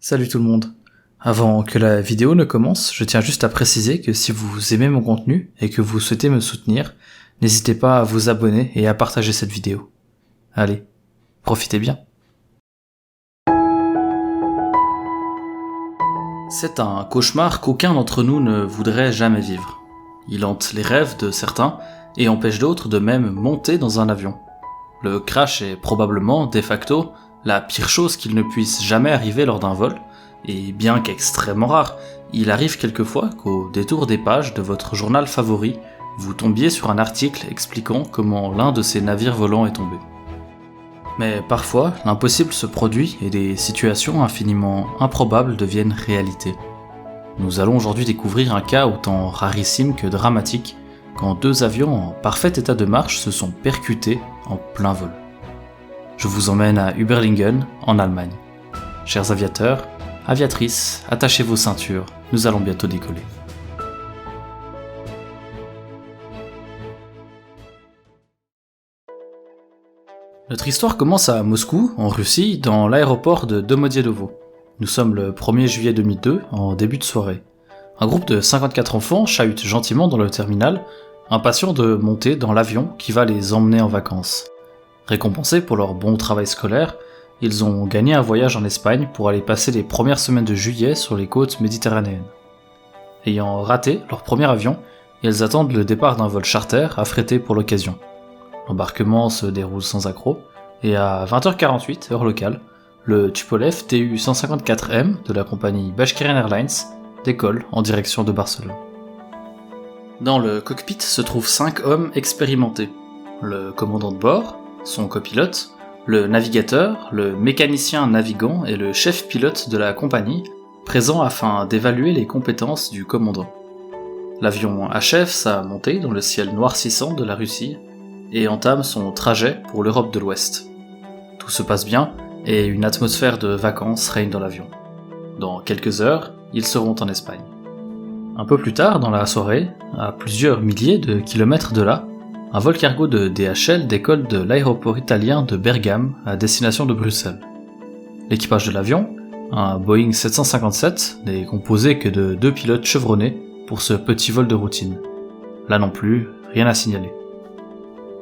Salut tout le monde. Avant que la vidéo ne commence, je tiens juste à préciser que si vous aimez mon contenu et que vous souhaitez me soutenir, n'hésitez pas à vous abonner et à partager cette vidéo. Allez, profitez bien. C'est un cauchemar qu'aucun d'entre nous ne voudrait jamais vivre. Il hante les rêves de certains et empêche d'autres de même monter dans un avion. Le crash est probablement, de facto, la pire chose qu'il ne puisse jamais arriver lors d'un vol, et bien qu'extrêmement rare, il arrive quelquefois qu'au détour des pages de votre journal favori, vous tombiez sur un article expliquant comment l'un de ces navires volants est tombé. Mais parfois, l'impossible se produit et des situations infiniment improbables deviennent réalité. Nous allons aujourd'hui découvrir un cas autant rarissime que dramatique, quand deux avions en parfait état de marche se sont percutés en plein vol. Je vous emmène à Überlingen, en Allemagne. Chers aviateurs, aviatrices, attachez vos ceintures, nous allons bientôt décoller. Notre histoire commence à Moscou, en Russie, dans l'aéroport de Domodédovo. Nous sommes le 1er juillet 2002, en début de soirée. Un groupe de 54 enfants chahute gentiment dans le terminal, impatients de monter dans l'avion qui va les emmener en vacances. Récompensés pour leur bon travail scolaire, ils ont gagné un voyage en Espagne pour aller passer les premières semaines de juillet sur les côtes méditerranéennes. Ayant raté leur premier avion, ils attendent le départ d'un vol charter affrété pour l'occasion. L'embarquement se déroule sans accroc, et à 20h48, heure locale, le Tupolev Tu-154M de la compagnie Bashkirian Airlines décolle en direction de Barcelone. Dans le cockpit se trouvent 5 hommes expérimentés. Le commandant de bord, son copilote, le navigateur, le mécanicien navigant et le chef pilote de la compagnie, présents afin d'évaluer les compétences du commandant. L'avion achève sa montée dans le ciel noircissant de la Russie et entame son trajet pour l'Europe de l'Ouest. Tout se passe bien et une atmosphère de vacances règne dans l'avion. Dans quelques heures, ils seront en Espagne. Un peu plus tard dans la soirée, à plusieurs milliers de kilomètres de là, un vol cargo de DHL décolle de l'aéroport italien de Bergame à destination de Bruxelles. L'équipage de l'avion, un Boeing 757, n'est composé que de 2 pilotes chevronnés pour ce petit vol de routine. Là non plus, rien à signaler.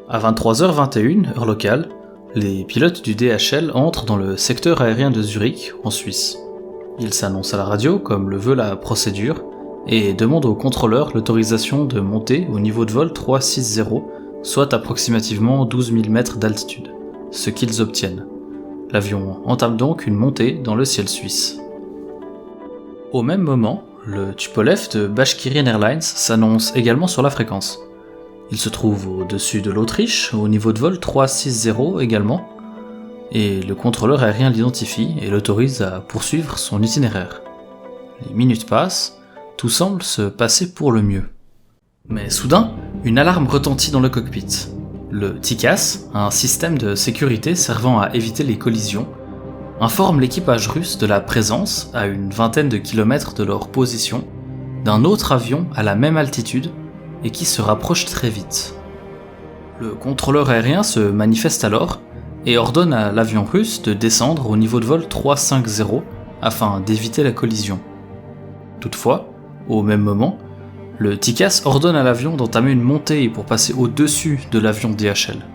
À 23h21, heure locale, les pilotes du DHL entrent dans le secteur aérien de Zurich, en Suisse. Ils s'annoncent à la radio, comme le veut la procédure, et demandent au contrôleur l'autorisation de monter au niveau de vol 360, soit approximativement 12 000 mètres d'altitude, ce qu'ils obtiennent. L'avion entame donc une montée dans le ciel suisse. Au même moment, le Tupolev de Bashkirian Airlines s'annonce également sur la fréquence. Il se trouve au-dessus de l'Autriche, au niveau de vol 360 également, et le contrôleur aérien l'identifie et l'autorise à poursuivre son itinéraire. Les minutes passent, tout semble se passer pour le mieux. Mais soudain, une alarme retentit dans le cockpit. Le TICAS, un système de sécurité servant à éviter les collisions, informe l'équipage russe de la présence, à une vingtaine de kilomètres de leur position, d'un autre avion à la même altitude et qui se rapproche très vite. Le contrôleur aérien se manifeste alors et ordonne à l'avion russe de descendre au niveau de vol 350 afin d'éviter la collision. Toutefois, au même moment, le TICAS ordonne à l'avion d'entamer une montée pour passer au-dessus de l'avion DHL.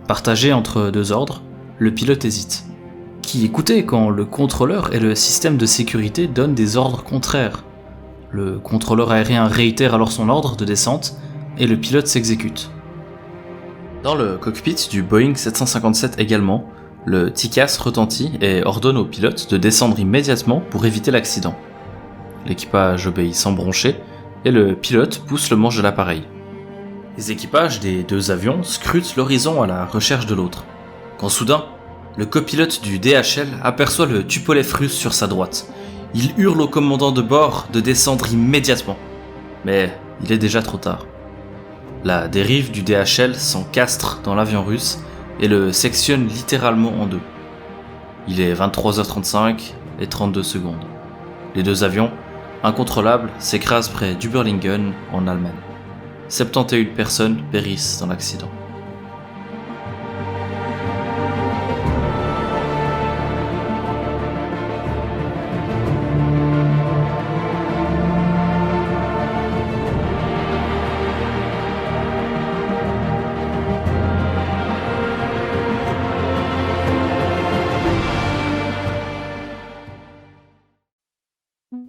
Partagé entre deux ordres, le pilote hésite. Qui écouter quand le contrôleur et le système de sécurité donnent des ordres contraires? Le contrôleur aérien réitère alors son ordre de descente et le pilote s'exécute. Dans le cockpit du Boeing 757 également, le TICAS retentit et ordonne au pilote de descendre immédiatement pour éviter l'accident. L'équipage obéit sans broncher et le pilote pousse le manche de l'appareil. Les équipages des deux avions scrutent l'horizon à la recherche de l'autre, quand soudain, le copilote du DHL aperçoit le Tupolev russe sur sa droite. Il hurle au commandant de bord de descendre immédiatement. Mais il est déjà trop tard. La dérive du DHL s'encastre dans l'avion russe et le sectionne littéralement en deux. Il est 23h35 et 32 secondes. Les deux avions, incontrôlables, s'écrasent près d'Überlingen en Allemagne. 71 personnes périssent dans l'accident.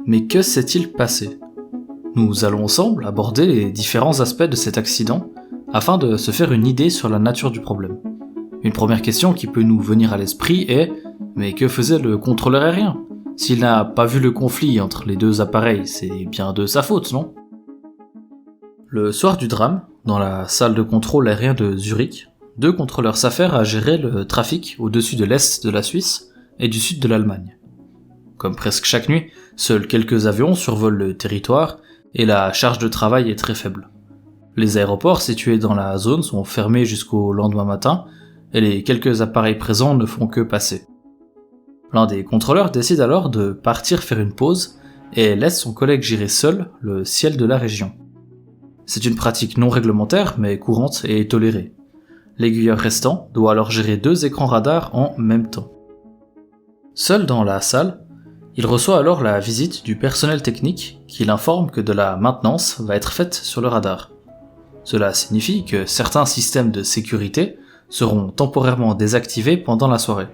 Mais que s'est-il passé? Nous allons ensemble aborder les différents aspects de cet accident afin de se faire une idée sur la nature du problème. Une première question qui peut nous venir à l'esprit est « Mais que faisait le contrôleur aérien? S'il n'a pas vu le conflit entre les deux appareils, c'est bien de sa faute, non ?» Le soir du drame, dans la salle de contrôle aérien de Zurich, deux contrôleurs s'affairent à gérer le trafic au-dessus de l'est de la Suisse et du sud de l'Allemagne. Comme presque chaque nuit, seuls quelques avions survolent le territoire et la charge de travail est très faible. Les aéroports situés dans la zone sont fermés jusqu'au lendemain matin et les quelques appareils présents ne font que passer. L'un des contrôleurs décide alors de partir faire une pause et laisse son collègue gérer seul le ciel de la région. C'est une pratique non réglementaire mais courante et tolérée. L'aiguilleur restant doit alors gérer deux écrans radars en même temps. Seul dans la salle, il reçoit alors la visite du personnel technique qui l'informe que de la maintenance va être faite sur le radar. Cela signifie que certains systèmes de sécurité seront temporairement désactivés pendant la soirée.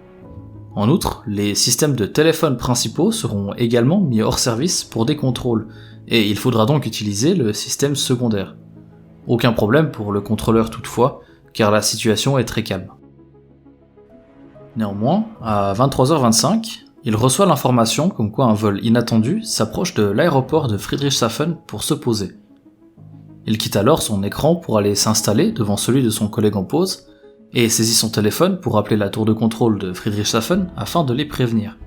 En outre, les systèmes de téléphone principaux seront également mis hors service pour des contrôles, et il faudra donc utiliser le système secondaire. Aucun problème pour le contrôleur toutefois, car la situation est très calme. Néanmoins, à 23h25, il reçoit l'information comme quoi un vol inattendu s'approche de l'aéroport de Friedrichshafen pour se poser. Il quitte alors son écran pour aller s'installer devant celui de son collègue en pause et saisit son téléphone pour appeler la tour de contrôle de Friedrichshafen afin de les prévenir.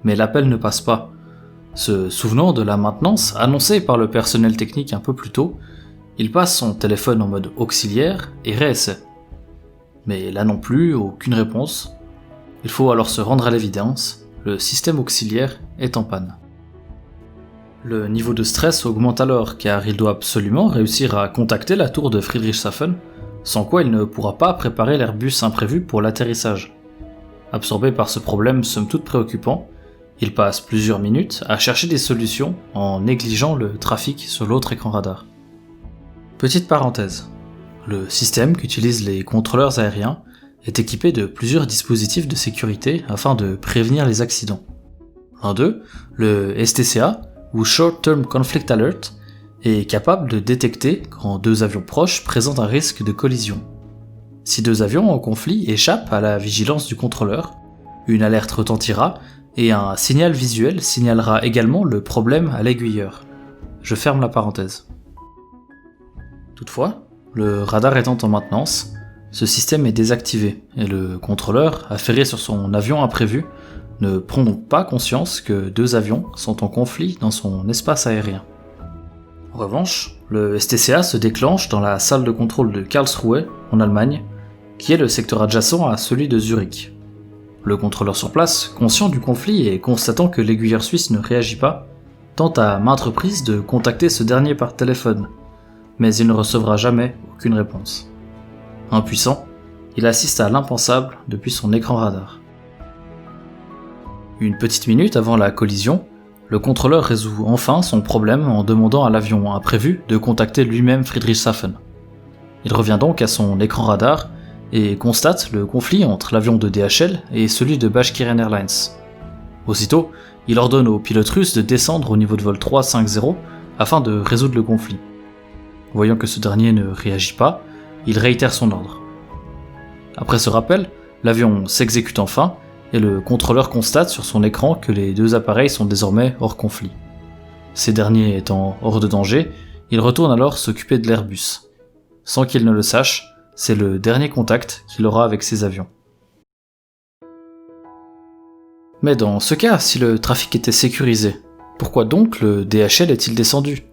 Mais l'appel ne passe pas. Se souvenant de la maintenance annoncée par le personnel technique un peu plus tôt, il passe son téléphone en mode auxiliaire et réessaie. Mais là non plus, aucune réponse. Il faut alors se rendre à l'évidence, le système auxiliaire est en panne. Le niveau de stress augmente alors car il doit absolument réussir à contacter la tour de Friedrichshafen, sans quoi il ne pourra pas préparer l'Airbus imprévu pour l'atterrissage. Absorbé par ce problème somme toute préoccupant, il passe plusieurs minutes à chercher des solutions en négligeant le trafic sur l'autre écran radar. Petite parenthèse, le système qu'utilisent les contrôleurs aériens est équipé de plusieurs dispositifs de sécurité afin de prévenir les accidents. L'un d'eux, le STCA, ou Short Term Conflict Alert, est capable de détecter quand deux avions proches présentent un risque de collision. Si deux avions en conflit échappent à la vigilance du contrôleur, une alerte retentira et un signal visuel signalera également le problème à l'aiguilleur. Je ferme la parenthèse. Toutefois, le radar étant en maintenance, ce système est désactivé et le contrôleur, affairé sur son avion imprévu, ne prend donc pas conscience que deux avions sont en conflit dans son espace aérien. En revanche, le STCA se déclenche dans la salle de contrôle de Karlsruhe, en Allemagne, qui est le secteur adjacent à celui de Zurich. Le contrôleur sur place, conscient du conflit et constatant que l'aiguilleur suisse ne réagit pas, tente à maintes reprises de contacter ce dernier par téléphone, mais il ne recevra jamais aucune réponse. Impuissant, il assiste à l'impensable depuis son écran radar. Une petite minute avant la collision, le contrôleur résout enfin son problème en demandant à l'avion imprévu de contacter lui-même Friedrichshafen. Il revient donc à son écran radar et constate le conflit entre l'avion de DHL et celui de Bashkirian Airlines. Aussitôt, il ordonne au pilote russe de descendre au niveau de vol 350 afin de résoudre le conflit. Voyant que ce dernier ne réagit pas, il réitère son ordre. Après ce rappel, l'avion s'exécute enfin et le contrôleur constate sur son écran que les deux appareils sont désormais hors conflit. Ces derniers étant hors de danger, il retourne alors s'occuper de l'Airbus. Sans qu'il ne le sache, c'est le dernier contact qu'il aura avec ses avions. Mais dans ce cas, si le trafic était sécurisé, pourquoi donc le DHL est-il descendu?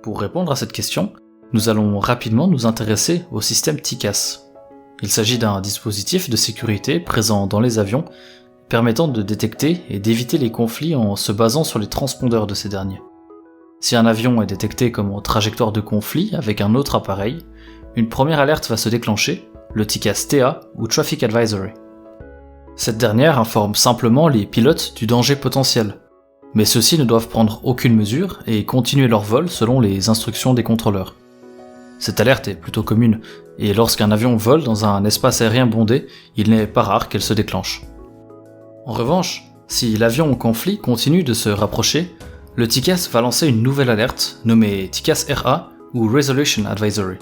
Pour répondre à cette question, nous allons rapidement nous intéresser au système TICAS. Il s'agit d'un dispositif de sécurité présent dans les avions permettant de détecter et d'éviter les conflits en se basant sur les transpondeurs de ces derniers. Si un avion est détecté comme en trajectoire de conflit avec un autre appareil, une première alerte va se déclencher, le TICAS TA ou Traffic Advisory. Cette dernière informe simplement les pilotes du danger potentiel, mais ceux-ci ne doivent prendre aucune mesure et continuer leur vol selon les instructions des contrôleurs. Cette alerte est plutôt commune, et lorsqu'un avion vole dans un espace aérien bondé, il n'est pas rare qu'elle se déclenche. En revanche, Si l'avion en conflit continue de se rapprocher, le TICAS va lancer une nouvelle alerte nommée TICAS-RA ou Resolution Advisory.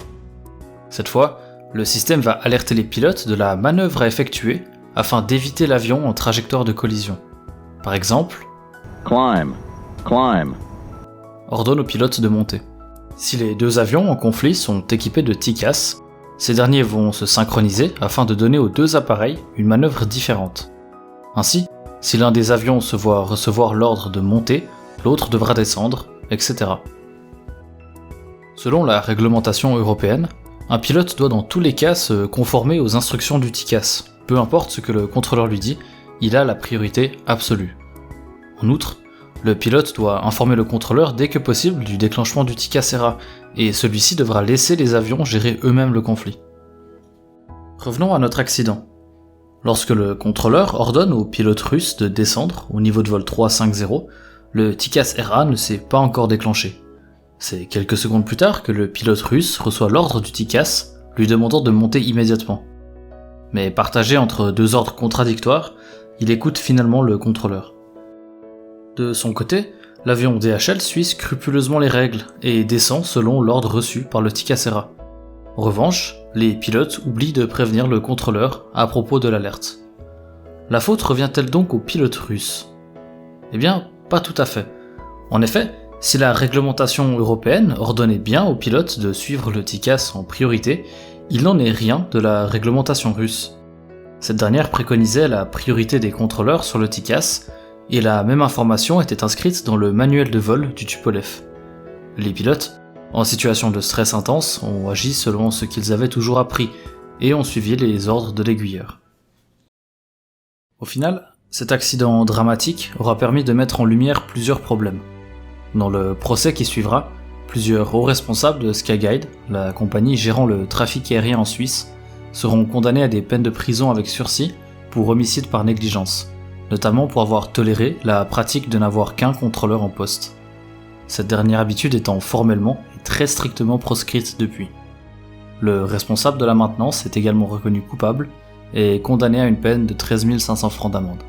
Cette fois, le système va alerter les pilotes de la manœuvre à effectuer afin d'éviter l'avion en trajectoire de collision. Par exemple, Climb. Ordonne aux pilotes de monter. Si les deux avions en conflit sont équipés de TICAS, ces derniers vont se synchroniser afin de donner aux deux appareils une manœuvre différente. Ainsi, si l'un des avions se voit recevoir l'ordre de monter, l'autre devra descendre, etc. Selon la réglementation européenne, un pilote doit dans tous les cas se conformer aux instructions du TICAS. Peu importe ce que le contrôleur lui dit, il a la priorité absolue. En outre, le pilote doit informer le contrôleur dès que possible du déclenchement du TICAS-RA, et celui-ci devra laisser les avions gérer eux-mêmes le conflit. Revenons à notre accident. Lorsque le contrôleur ordonne au pilote russe de descendre au niveau de vol 350, le TICAS-RA ne s'est pas encore déclenché. C'est quelques secondes plus tard que le pilote russe reçoit l'ordre du TICAS, lui demandant de monter immédiatement. Mais partagé entre deux ordres contradictoires, il écoute finalement le contrôleur. De son côté, l'avion DHL suit scrupuleusement les règles et descend selon l'ordre reçu par le TICAS-RA. En revanche, les pilotes oublient de prévenir le contrôleur à propos de l'alerte. La faute revient-elle donc aux pilotes russes ? Eh bien, pas tout à fait. En effet, si la réglementation européenne ordonnait bien aux pilotes de suivre le TICAS en priorité, il n'en est rien de la réglementation russe. Cette dernière préconisait la priorité des contrôleurs sur le TICAS, et la même information était inscrite dans le manuel de vol du Tupolev. Les pilotes, en situation de stress intense, ont agi selon ce qu'ils avaient toujours appris, et ont suivi les ordres de l'aiguilleur. Au final, cet accident dramatique aura permis de mettre en lumière plusieurs problèmes. Dans le procès qui suivra, plusieurs hauts responsables de Skyguide, la compagnie gérant le trafic aérien en Suisse, seront condamnés à des peines de prison avec sursis pour homicide par négligence, notamment pour avoir toléré la pratique de n'avoir qu'un contrôleur en poste. Cette dernière habitude étant formellement et très strictement proscrite depuis. Le responsable de la maintenance est également reconnu coupable et condamné à une peine de 13 500 francs d'amende.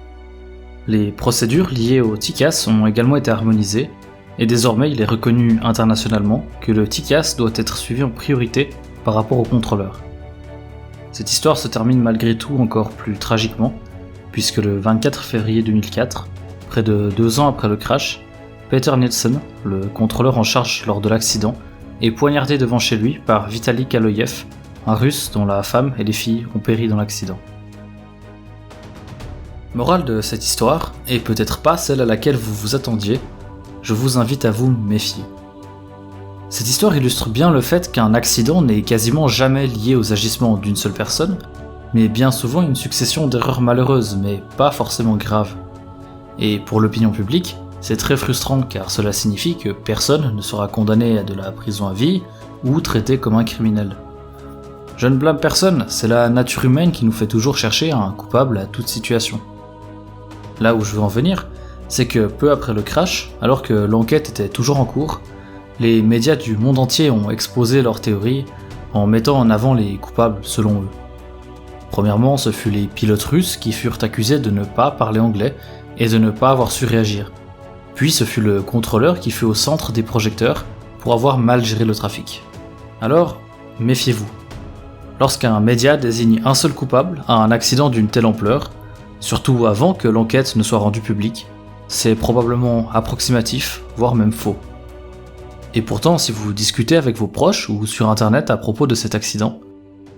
Les procédures liées au TICAS ont également été harmonisées, et désormais il est reconnu internationalement que le TICAS doit être suivi en priorité par rapport au contrôleur. Cette histoire se termine malgré tout encore plus tragiquement, puisque le 24 février 2004, près de 2 ans après le crash, Peter Nielsen, le contrôleur en charge lors de l'accident, est poignardé devant chez lui par Vitali Kaloyev, un Russe dont la femme et les filles ont péri dans l'accident. Morale de cette histoire, et peut-être pas celle à laquelle vous vous attendiez, je vous invite à vous méfier. Cette histoire illustre bien le fait qu'un accident n'est quasiment jamais lié aux agissements d'une seule personne, mais bien souvent une succession d'erreurs malheureuses, mais pas forcément graves. Et pour l'opinion publique, c'est très frustrant car cela signifie que personne ne sera condamné à de la prison à vie ou traité comme un criminel. Je ne blâme personne, c'est la nature humaine qui nous fait toujours chercher un coupable à toute situation. Là où je veux en venir, c'est que peu après le crash, alors que l'enquête était toujours en cours, les médias du monde entier ont exposé leurs théories en mettant en avant les coupables selon eux. Premièrement, ce fut les pilotes russes qui furent accusés de ne pas parler anglais et de ne pas avoir su réagir. Puis ce fut le contrôleur qui fut au centre des projecteurs pour avoir mal géré le trafic. Alors, méfiez-vous. Lorsqu'un média désigne un seul coupable à un accident d'une telle ampleur, surtout avant que l'enquête ne soit rendue publique, c'est probablement approximatif, voire même faux. Et pourtant, si vous discutez avec vos proches ou sur internet à propos de cet accident,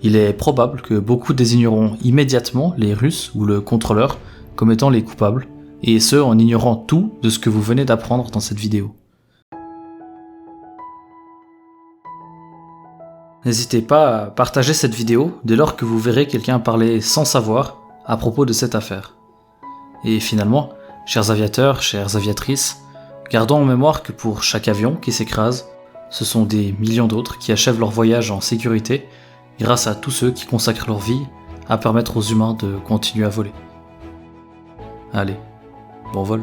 il est probable que beaucoup désigneront immédiatement les Russes ou le contrôleur comme étant les coupables, et ce en ignorant tout de ce que vous venez d'apprendre dans cette vidéo. N'hésitez pas à partager cette vidéo dès lors que vous verrez quelqu'un parler sans savoir à propos de cette affaire. Et finalement, chers aviateurs, chères aviatrices, gardons en mémoire que pour chaque avion qui s'écrase, ce sont des millions d'autres qui achèvent leur voyage en sécurité grâce à tous ceux qui consacrent leur vie à permettre aux humains de continuer à voler. Allez, bon vol.